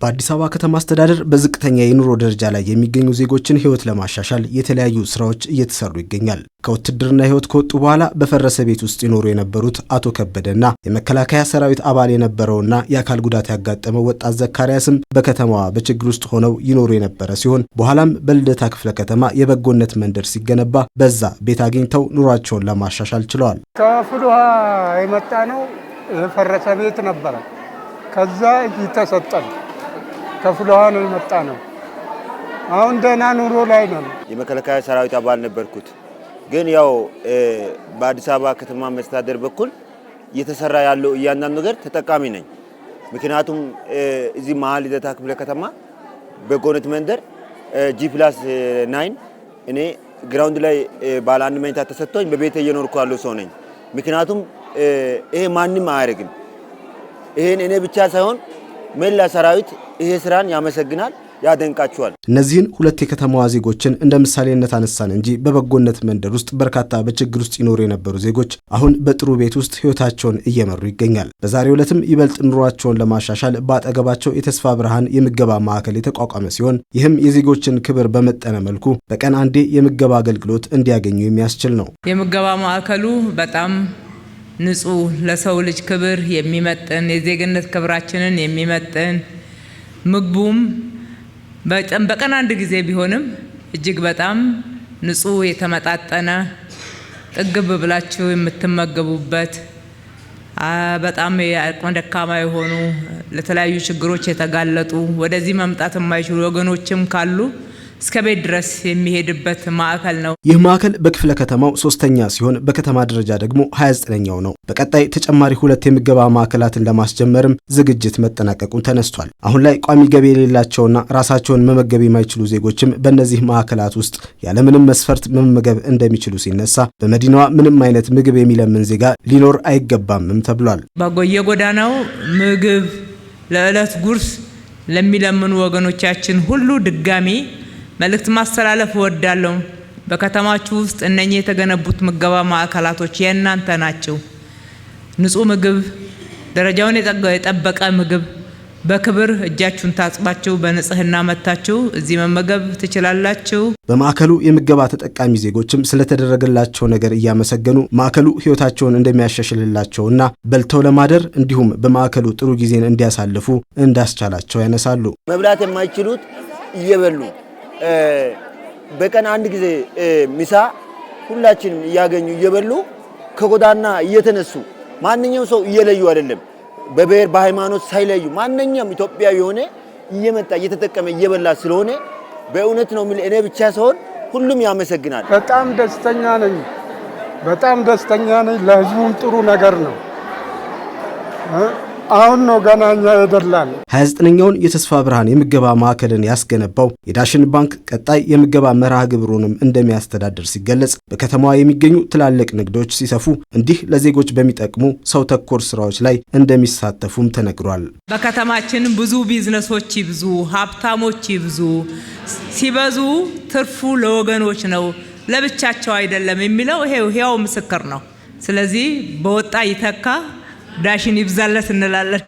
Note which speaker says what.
Speaker 1: በአዲስ አበባ ከተማ አስተዳደር በዝቅተኛ የኑሮ ደረጃ ላይ የሚገኙ ዜጎችን ህይወት ለማሻሻል የተለያዩ ስራዎች እየተሰሩ ይገኛል። ከውትድርና ህይወት ከወጡ በኋላ በፈረሰ ቤት ውስጥ ይኖሩ የነበሩት አቶ ከበደና የመከላከያ ሰራዊት አባል የነበረውና የአካል ጉዳት ያጋጠመው ወጣት ዘካሪያስም በከተማዋ በችግር ውስጥ ሆነው ይኖሩ የነበረ ሲሆን በኋላም በልደታ ክፍለ ከተማ የበጎነት መንደር ሲገነባ በዛ ቤት አግኝተው ኑሯቸውን ለማሻሻል ችለዋል።
Speaker 2: ከፍልውሃ የመጣ ነው የፈረሰ ቤት ነበረ። ከዛ እየተሰጠን ከፍልውሃ ነው የመጣ ነው። አሁን ደህና ኑሮ ላይ ነው።
Speaker 3: የመከላከያ ሰራዊት አባል ነበርኩት። ግን ያው በአዲስ አበባ ከተማ መስተዳደር በኩል እየተሰራ ያለው እያንዳንዱ ነገር ተጠቃሚ ነኝ። ምክንያቱም እዚህ መሀል ልደታ ክፍለ ከተማ በጎነት መንደር G+9 እኔ ግራውንድ ላይ ባለ አንድ መኝታ ተሰጥቶኝ በቤት እየኖርኩ ያለው ሰው ነኝ። ምክንያቱም ይሄ ማንም አያደርግም። ይሄን እኔ ብቻ ሳይሆን መላ ሰራዊት ይሄ ስራን ያመሰግናል፣ ያደንቃቸዋል።
Speaker 1: እነዚህን ሁለት የከተማዋ ዜጎችን እንደ ምሳሌነት አነሳን እንጂ በበጎነት መንደር ውስጥ በርካታ በችግር ውስጥ ይኖሩ የነበሩ ዜጎች አሁን በጥሩ ቤት ውስጥ ህይወታቸውን እየመሩ ይገኛል። በዛሬው ዕለትም ይበልጥ ኑሯቸውን ለማሻሻል በአጠገባቸው የተስፋ ብርሃን የምገባ ማዕከል የተቋቋመ ሲሆን ይህም የዜጎችን ክብር በመጠነ መልኩ በቀን አንዴ የምገባ አገልግሎት እንዲያገኙ የሚያስችል ነው።
Speaker 4: የምገባ ማዕከሉ በጣም ንጹህ ለሰው ልጅ ክብር የሚመጥን የዜግነት ክብራችንን የሚመጥን ምግቡም በቀን አንድ ጊዜ ቢሆንም እጅግ በጣም ንጹህ የተመጣጠነ ጥግብ ብላችሁ የምትመገቡበት በጣም የአቅመ ደካማ የሆኑ ለተለያዩ ችግሮች የተጋለጡ ወደዚህ መምጣት የማይችሉ ወገኖችም ካሉ እስከ ቤት ድረስ የሚሄድበት ማዕከል ነው።
Speaker 1: ይህ ማዕከል በክፍለ ከተማው 3ኛ ሲሆን በከተማ ደረጃ ደግሞ 29ኛው ነው። በቀጣይ ተጨማሪ 2 የምገባ ማዕከላትን ለማስጀመርም ዝግጅት መጠናቀቁን ተነስቷል። አሁን ላይ ቋሚ ገቢ የሌላቸውና ራሳቸውን መመገብ የማይችሉ ዜጎችም በእነዚህ ማዕከላት ውስጥ ያለምንም መስፈርት መመገብ እንደሚችሉ ሲነሳ በመዲናዋ ምንም አይነት ምግብ የሚለምን ዜጋ ሊኖር አይገባምም ተብሏል።
Speaker 4: በየጎዳናው ምግብ ለዕለት ጉርስ ለሚለምኑ ወገኖቻችን ሁሉ ድጋሚ መልእክት ማስተላለፍ እወዳለሁ። በከተማችሁ ውስጥ እነኚህ የተገነቡት ምገባ ማዕከላቶች የእናንተ ናቸው። ንጹህ ምግብ፣ ደረጃውን የጠበቀ ምግብ በክብር እጃችሁን ታጥባችሁ በንጽህና መታችሁ እዚህ መመገብ ትችላላችሁ።
Speaker 1: በማዕከሉ የምገባ ተጠቃሚ ዜጎችም ስለተደረገላቸው ነገር እያመሰገኑ ማዕከሉ ህይወታቸውን እንደሚያሻሽልላቸውና በልተው ለማደር እንዲሁም በማዕከሉ ጥሩ ጊዜን እንዲያሳልፉ እንዳስቻላቸው ያነሳሉ።
Speaker 3: መብላት የማይችሉት እየበሉ በቀን አንድ ጊዜ ምሳ ሁላችንም እያገኙ እየበሉ ከጎዳና እየተነሱ ማንኛውም ሰው እየለዩ አይደለም፣ በብሔር በሃይማኖት ሳይለዩ ማንኛውም ኢትዮጵያዊ የሆነ እየመጣ እየተጠቀመ እየበላ ስለሆነ በእውነት ነው እኔ ብቻ ሳይሆን ሁሉም ያመሰግናል።
Speaker 2: በጣም ደስተኛ ነኝ። ለህዝቡም ጥሩ ነገር ነው። አሁን ነው ገናኛ ይደላል።
Speaker 1: 29ኛውን የተስፋ ብርሃን የምገባ ማዕከልን ያስገነባው የዳሽን ባንክ ቀጣይ የምገባ መርሃ ግብሩንም እንደሚያስተዳድር ሲገለጽ በከተማዋ የሚገኙ ትላልቅ ንግዶች ሲሰፉ እንዲህ ለዜጎች በሚጠቅሙ ሰው ተኮር ስራዎች ላይ እንደሚሳተፉም ተነግሯል።
Speaker 4: በከተማችን ብዙ ቢዝነሶች ይብዙ፣ ሀብታሞች ይብዙ፣ ሲበዙ ትርፉ ለወገኖች ነው ለብቻቸው አይደለም የሚለው ይሄው ምስክር ነው። ስለዚህ በወጣ ይተካ ዳሽን ይብዛለት እንላለን።